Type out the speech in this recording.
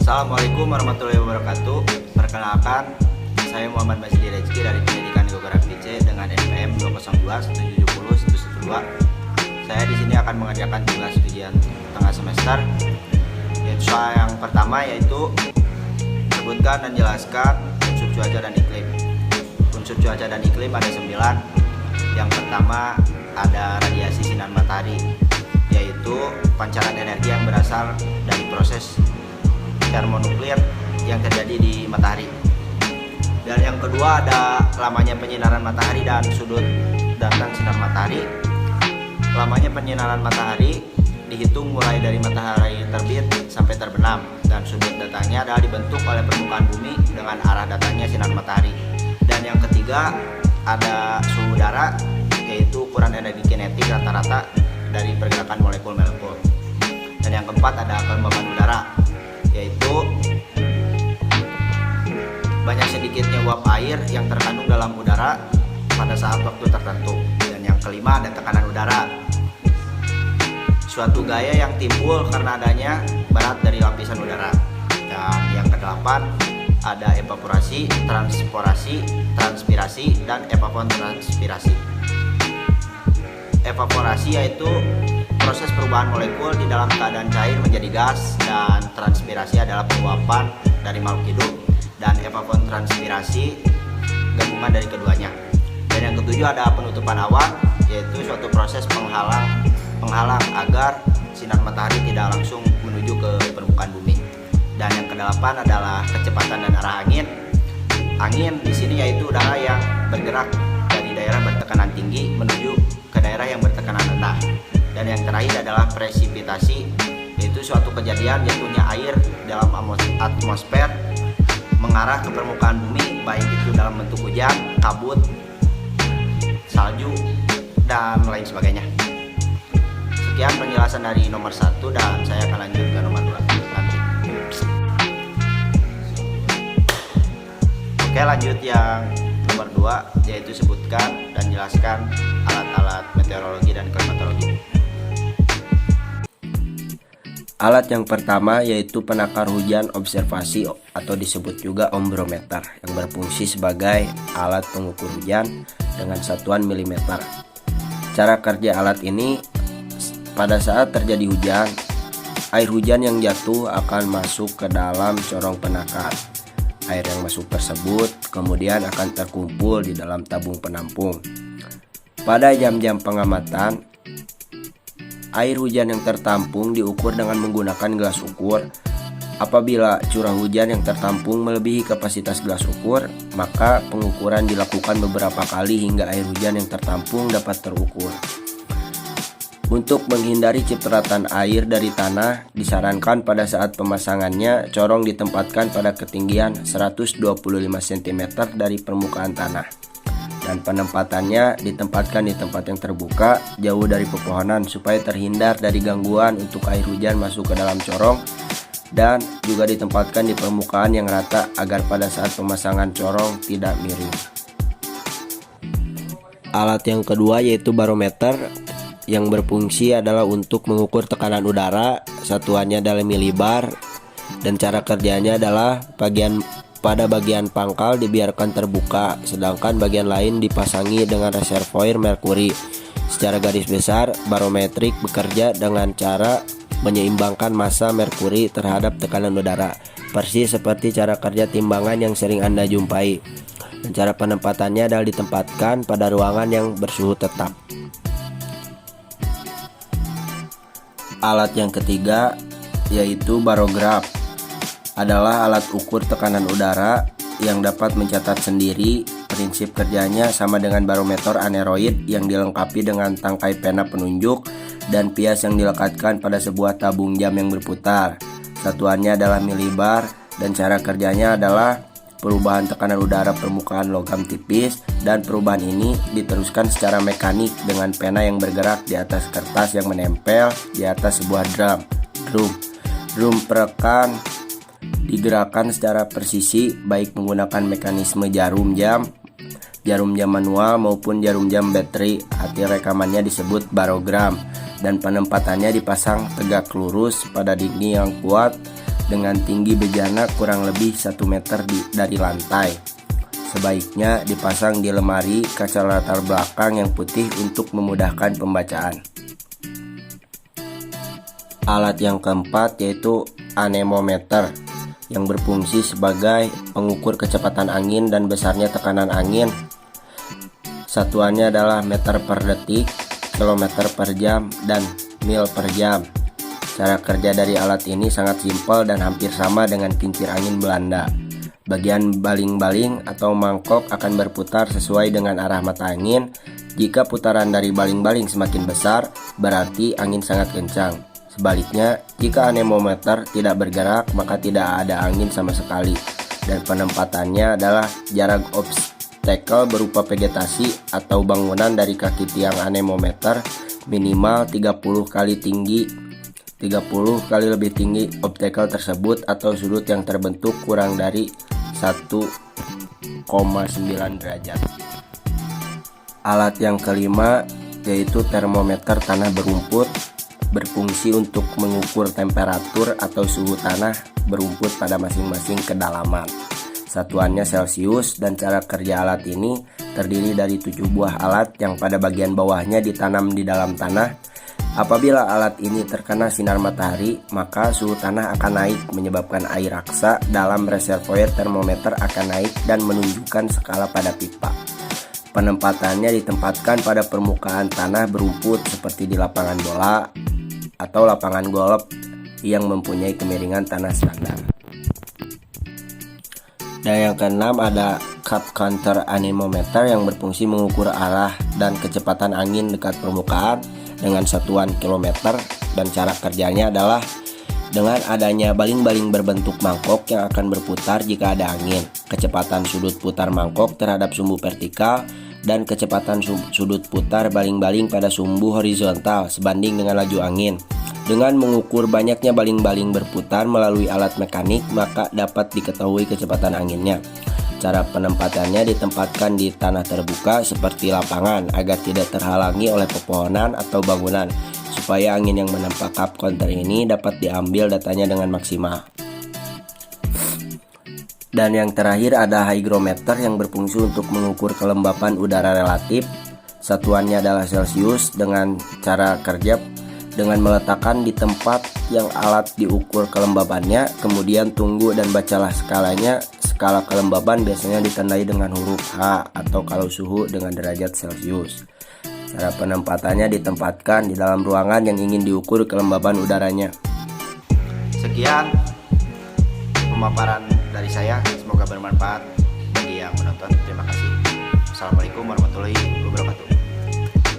Assalamualaikum warahmatullahi wabarakatuh. Perkenalkan, saya Muhammad Masdi Rezki dari Pendidikan Geografi C dengan NPM 202-170-112. Saya di sini akan mengerjakan tugas ujian tengah semester. Yang pertama yaitu sebutkan dan jelaskan unsur cuaca dan iklim. Unsur cuaca dan iklim ada 9. Yang pertama ada radiasi sinar matahari, yaitu pancaran energi yang berasal dari proses termonuklir yang terjadi di matahari. Dan yang kedua ada lamanya penyinaran matahari dan sudut datang sinar matahari. Lamanya penyinaran matahari dihitung mulai dari matahari terbit sampai terbenam, dan sudut datangnya adalah dibentuk oleh permukaan bumi dengan arah datangnya sinar matahari. Dan yang ketiga ada suhu udara, yaitu ukuran energi kinetik rata-rata dari pergerakan molekul-molekul. Dan yang keempat ada kelembaban udara, yaitu banyak sedikitnya uap air yang terkandung dalam udara pada saat waktu tertentu. Dan yang kelima ada tekanan udara, suatu gaya yang timbul karena adanya berat dari lapisan udara. Dan yang kedelapan ada evaporasi, transpirasi, dan evapotranspirasi. Evaporasi yaitu proses perubahan molekul di dalam keadaan cair menjadi gas, dan transpirasi adalah penguapan dari makhluk hidup, dan evapotranspirasi gabungan dari keduanya. Dan yang ketujuh ada penutupan awan, yaitu suatu proses penghalang agar sinar matahari tidak langsung menuju ke permukaan bumi. Dan yang kedelapan adalah kecepatan dan arah angin. Angin di sini yaitu udara yang bergerak dari daerah bertekanan tinggi menuju ke daerah yang bertekanan rendah. Dan yang terakhir adalah presipitasi, yaitu suatu kejadian jatuhnya air dalam atmosfer mengarah ke permukaan bumi, baik itu dalam bentuk hujan, kabut, salju, dan lain sebagainya. Sekian penjelasan dari nomor 1, dan saya akan lanjut ke nomor 2 nanti. Oke, lanjut yang nomor 2, yaitu sebutkan dan jelaskan alat-alat meteorologi dan klimatologi. Alat yang pertama yaitu penakar hujan observasi atau disebut juga ombrometer, yang berfungsi sebagai alat pengukur hujan dengan satuan milimeter. Cara kerja alat ini, pada saat terjadi hujan, air hujan yang jatuh akan masuk ke dalam corong penakar. Air yang masuk tersebut kemudian akan terkumpul di dalam tabung penampung. Pada jam-jam pengamatan, air hujan yang tertampung diukur dengan menggunakan gelas ukur. Apabila curah hujan yang tertampung melebihi kapasitas gelas ukur, maka pengukuran dilakukan beberapa kali hingga air hujan yang tertampung dapat terukur. Untuk menghindari cipratan air dari tanah, disarankan pada saat pemasangannya corong ditempatkan pada ketinggian 125 cm dari permukaan tanah, dan penempatannya ditempatkan di tempat yang terbuka jauh dari pepohonan supaya terhindar dari gangguan untuk air hujan masuk ke dalam corong, dan juga ditempatkan di permukaan yang rata agar pada saat pemasangan corong tidak miring. Alat yang kedua yaitu barometer, yang berfungsi adalah untuk mengukur tekanan udara. Satuannya adalah milibar, dan cara kerjanya adalah pada bagian pangkal dibiarkan terbuka, sedangkan bagian lain dipasangi dengan reservoir merkuri. Secara garis besar, barometrik bekerja dengan cara menyeimbangkan massa merkuri terhadap tekanan udara, persis seperti cara kerja timbangan yang sering Anda jumpai. Dan cara penempatannya adalah ditempatkan pada ruangan yang bersuhu tetap. Alat yang ketiga yaitu barograf, adalah alat ukur tekanan udara yang dapat mencatat sendiri. Prinsip kerjanya sama dengan barometer aneroid yang dilengkapi dengan tangkai pena penunjuk dan pias yang dilekatkan pada sebuah tabung jam yang berputar. Satuannya adalah milibar, dan cara kerjanya adalah perubahan tekanan udara permukaan logam tipis, dan perubahan ini diteruskan secara mekanik dengan pena yang bergerak di atas kertas yang menempel di atas sebuah drum perekan digerakkan secara presisi, baik menggunakan mekanisme jarum jam manual maupun jarum jam baterai. Arti rekamannya disebut barogram, dan penempatannya dipasang tegak lurus pada dinding yang kuat dengan tinggi bejana kurang lebih 1 meter dari lantai. Sebaiknya dipasang di lemari kaca latar belakang yang putih untuk memudahkan pembacaan. Alat yang keempat yaitu anemometer yang berfungsi sebagai pengukur kecepatan angin dan besarnya tekanan angin. Satuannya adalah meter per detik, kilometer per jam, dan mil per jam. Cara kerja dari alat ini sangat simpel dan hampir sama dengan kincir angin Belanda. Bagian baling-baling atau mangkok akan berputar sesuai dengan arah mata angin. Jika putaran dari baling-baling semakin besar, berarti angin sangat kencang. Sebaliknya, jika anemometer tidak bergerak, maka tidak ada angin sama sekali. Dan penempatannya adalah jarak obstacle berupa vegetasi atau bangunan dari kaki tiang anemometer minimal 30 kali lebih tinggi obstacle tersebut atau sudut yang terbentuk kurang dari 1,9 derajat. Alat yang kelima yaitu termometer tanah berumput, berfungsi untuk mengukur temperatur atau suhu tanah berumput pada masing-masing kedalaman. Satuannya Celcius, dan cara kerja alat ini terdiri dari 7 buah alat yang pada bagian bawahnya ditanam di dalam tanah. Apabila alat ini terkena sinar matahari, maka suhu tanah akan naik, menyebabkan air raksa dalam reservoir termometer akan naik dan menunjukkan skala pada pipa. Penempatannya ditempatkan pada permukaan tanah berumput seperti di lapangan bola atau lapangan golf yang mempunyai kemiringan tanah standar. Dan yang keenam ada cup counter anemometer yang berfungsi mengukur arah dan kecepatan angin dekat permukaan dengan satuan kilometer, dan cara kerjanya adalah dengan adanya baling-baling berbentuk mangkok yang akan berputar jika ada angin. Kecepatan sudut putar mangkok terhadap sumbu vertikal dan kecepatan sudut putar baling-baling pada sumbu horizontal sebanding dengan laju angin. Dengan mengukur banyaknya baling-baling berputar melalui alat mekanik, maka dapat diketahui kecepatan anginnya. Cara penempatannya ditempatkan di tanah terbuka seperti lapangan agar tidak terhalangi oleh pepohonan atau bangunan, supaya angin yang menempa cup counter ini dapat diambil datanya dengan maksimal. Dan yang terakhir ada hygrometer yang berfungsi untuk mengukur kelembapan udara relatif. Satuannya adalah Celcius. Dengan cara kerja dengan meletakkan di tempat yang alat diukur kelembabannya, kemudian tunggu dan bacalah skalanya. Skala kelembaban biasanya ditandai dengan huruf H atau kalau suhu dengan derajat Celcius. Cara penempatannya ditempatkan di dalam ruangan yang ingin diukur kelembaban udaranya. Sekian pemaparan dari saya, semoga bermanfaat bagi yang menonton. Terima kasih. Assalamualaikum warahmatullahi wabarakatuh.